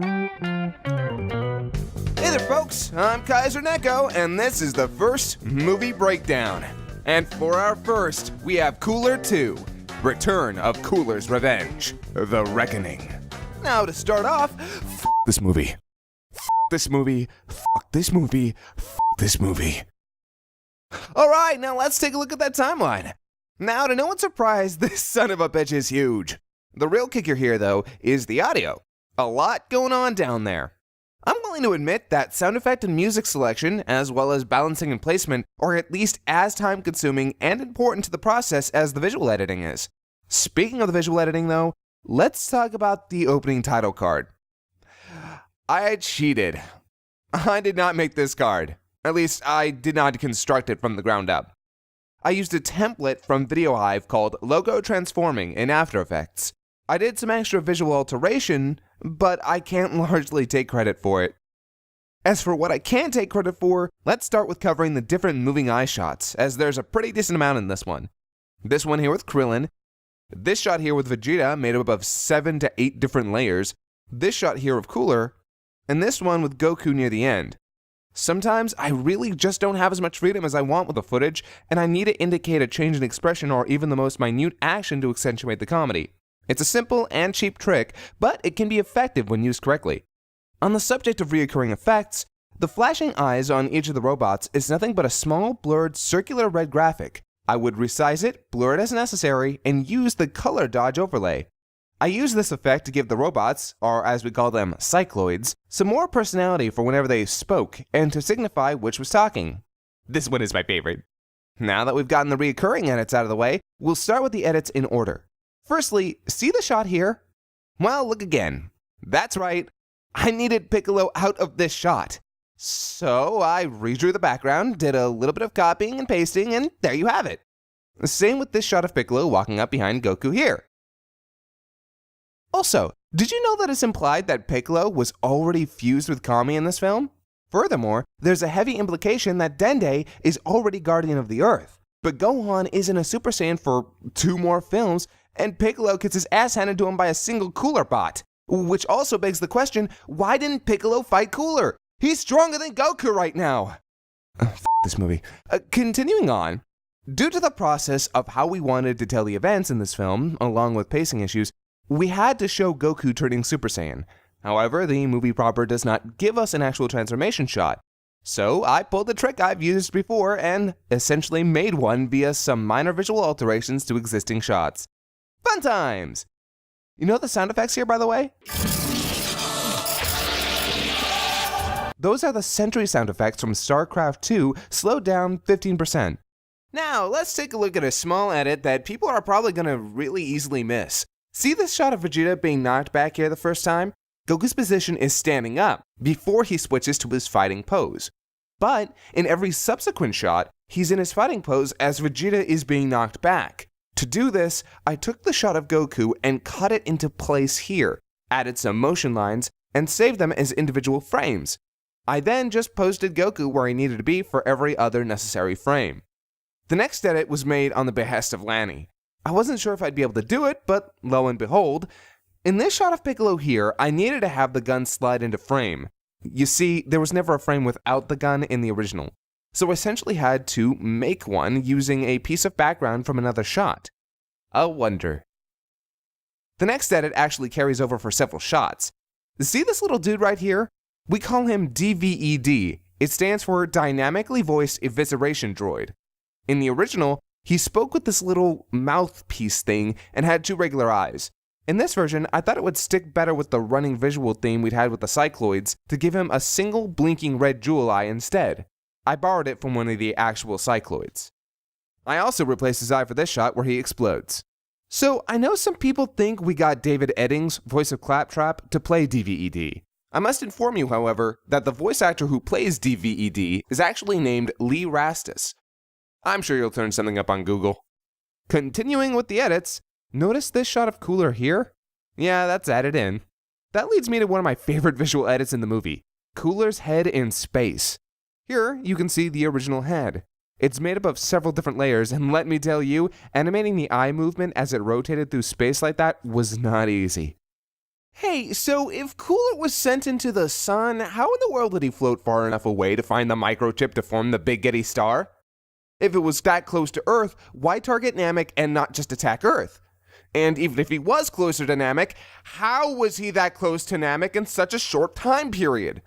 Hey there folks, I'm Kaiser Neko, and this is the first movie breakdown. And for our first, we have Cooler 2, Return of Cooler's Revenge, The Reckoning. Now to start off, this movie. This movie. This movie. This movie. Alright, now let's take a look at that timeline. Now, to no one's surprise, this son of a bitch is huge. The real kicker here, though, is the audio. A lot going on down there. I'm willing to admit that sound effect and music selection, as well as balancing and placement, are at least as time-consuming and important to the process as the visual editing is. Speaking of the visual editing, though, let's talk about the opening title card. I cheated. I did not make this card. At least, I did not construct it from the ground up. I used a template from VideoHive called Logo Transforming in After Effects. I did some extra visual alteration, but I can't largely take credit for it. As for what I can take credit for, let's start with covering the different moving eye shots, as there's a pretty decent amount in this one. This one here with Krillin, this shot here with Vegeta made up of 7 to 8 different layers, this shot here of Cooler, and this one with Goku near the end. Sometimes I really just don't have as much freedom as I want with the footage, and I need to indicate a change in expression or even the most minute action to accentuate the comedy. It's a simple and cheap trick, but it can be effective when used correctly. On the subject of recurring effects, the flashing eyes on each of the robots is nothing but a small, blurred, circular red graphic. I would resize it, blur it as necessary, and use the color dodge overlay. I use this effect to give the robots, or as we call them, cycloids, some more personality for whenever they spoke, and to signify which was talking. This one is my favorite. Now that we've gotten the recurring edits out of the way, we'll start with the edits in order. Firstly, see the shot here? Well, look again. That's right, I needed Piccolo out of this shot. So I redrew the background, did a little bit of copying and pasting, and there you have it. Same with this shot of Piccolo walking up behind Goku here. Also, did you know that it's implied that Piccolo was already fused with Kami in this film? Furthermore, there's a heavy implication that Dende is already Guardian of the Earth, but Gohan isn't a Super Saiyan for 2 more films, and Piccolo gets his ass handed to him by a single Cooler bot. Which also begs the question, why didn't Piccolo fight Cooler? He's stronger than Goku right now! This movie. Continuing on, due to the process of how we wanted to tell the events in this film, along with pacing issues, we had to show Goku turning Super Saiyan. However, the movie proper does not give us an actual transformation shot. So I pulled the trick I've used before and essentially made one via some minor visual alterations to existing shots. Fun times! You know the sound effects here, by the way? Those are the Sentry sound effects from StarCraft 2, slowed down 15%. Now, let's take a look at a small edit that people are probably going to really easily miss. See this shot of Vegeta being knocked back here the first time? Goku's position is standing up before he switches to his fighting pose. But in every subsequent shot, he's in his fighting pose as Vegeta is being knocked back. To do this, I took the shot of Goku and cut it into place here, added some motion lines, and saved them as individual frames. I then just posted Goku where he needed to be for every other necessary frame. The next edit was made on the behest of Lanny. I wasn't sure if I'd be able to do it, but lo and behold, in this shot of Piccolo here, I needed to have the gun slide into frame. You see, there was never a frame without the gun in the original, so I essentially had to make one using a piece of background from another shot. A wonder. The next edit actually carries over for several shots. See this little dude right here? We call him DVED. It stands for Dynamically Voiced Evisceration Droid. In the original, he spoke with this little mouthpiece thing and had 2 regular eyes. In this version, I thought it would stick better with the running visual theme we'd had with the Cycloids to give him a single blinking red jewel eye instead. I borrowed it from one of the actual Cycloids. I also replaced his eye for this shot where he explodes. So I know some people think we got David Eddings, voice of Claptrap, to play DVED. I must inform you, however, that the voice actor who plays DVED is actually named Lee Rastus. I'm sure you'll turn something up on Google. Continuing with the edits, notice this shot of Cooler here? Yeah, that's added in. That leads me to one of my favorite visual edits in the movie, Cooler's head in space. Here, you can see the original head. It's made up of several different layers, and let me tell you, animating the eye movement as it rotated through space like that was not easy. Hey, so if Cooler was sent into the sun, how in the world did he float far enough away to find the microchip to form the Big Getty Star? If it was that close to Earth, why target Namek and not just attack Earth? And even if he was closer to Namek, how was he that close to Namek in such a short time period?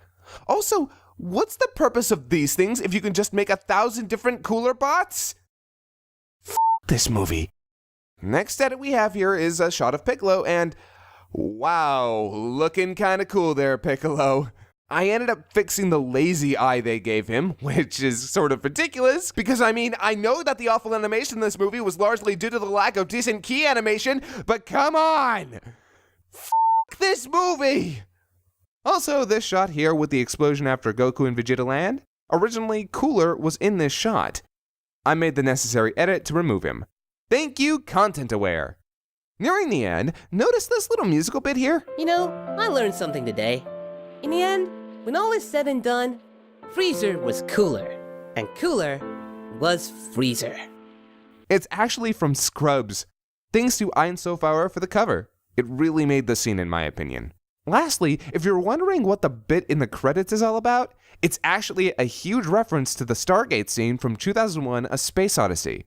Also, what's the purpose of these things if you can just make 1,000 different Cooler bots? This movie. Next edit we have here is a shot of Piccolo, and wow, looking kinda cool there, Piccolo. I ended up fixing the lazy eye they gave him, which is sort of ridiculous, because I know that the awful animation in this movie was largely due to the lack of decent key animation, but come on! This movie! Also, this shot here with the explosion after Goku and Vegeta land, originally Cooler was in this shot. I made the necessary edit to remove him. Thank you, Content Aware. Nearing the end, notice this little musical bit here? You know, I learned something today. In the end, when all is said and done, Freezer was Cooler, and Cooler was Freezer. It's actually from Scrubs. Thanks to Ein Sofauer for the cover. It really made the scene in my opinion. Lastly, if you're wondering what the bit in the credits is all about, it's actually a huge reference to the Stargate scene from 2001: A Space Odyssey.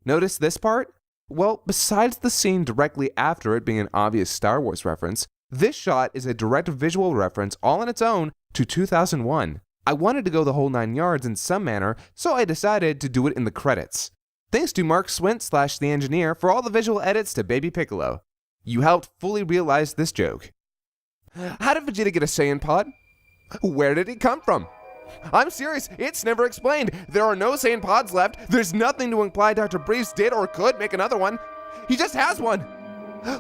Notice this part? Well, besides the scene directly after it being an obvious Star Wars reference, this shot is a direct visual reference all on its own to 2001. I wanted to go the whole 9 yards in some manner, so I decided to do it in the credits. Thanks to Mark Swint / the engineer for all the visual edits to Baby Piccolo. You helped fully realize this joke. How did Vegeta get a Saiyan pod? Where did he come from? I'm serious, it's never explained. There are no Saiyan pods left. There's nothing to imply Dr. Briefs did or could make another one. He just has one.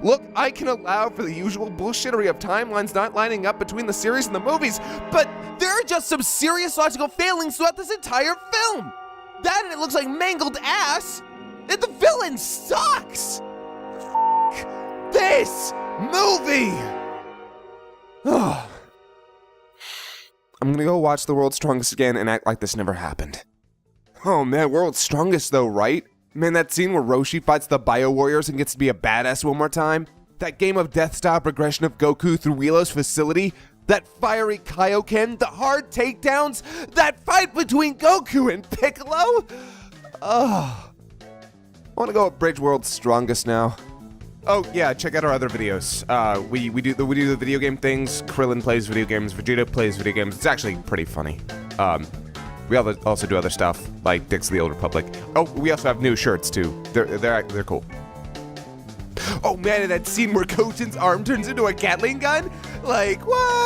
Look, I can allow for the usual bullshittery of timelines not lining up between the series and the movies, but there are just some serious logical failings throughout this entire film. That and it looks like mangled ass, and the villain sucks. This movie. I'm gonna go watch The World's Strongest again and act like this never happened. Oh man, World's Strongest though, right? Man, that scene where Roshi fights the Bio Warriors and gets to be a badass one more time? That game of death-style progression of Goku through Wheelo's facility? That fiery Kaioken? The hard takedowns? That fight between Goku and Piccolo? I wanna go Abridged World's Strongest now. Oh yeah, check out our other videos. We do the video game things. Krillin plays video games. Vegeta plays video games. It's actually pretty funny. We also do other stuff like Dicks of the Old Republic. Oh, we also have new shirts too. They're cool. Oh man, and that scene where Goten's arm turns into a Gatling gun? Like what?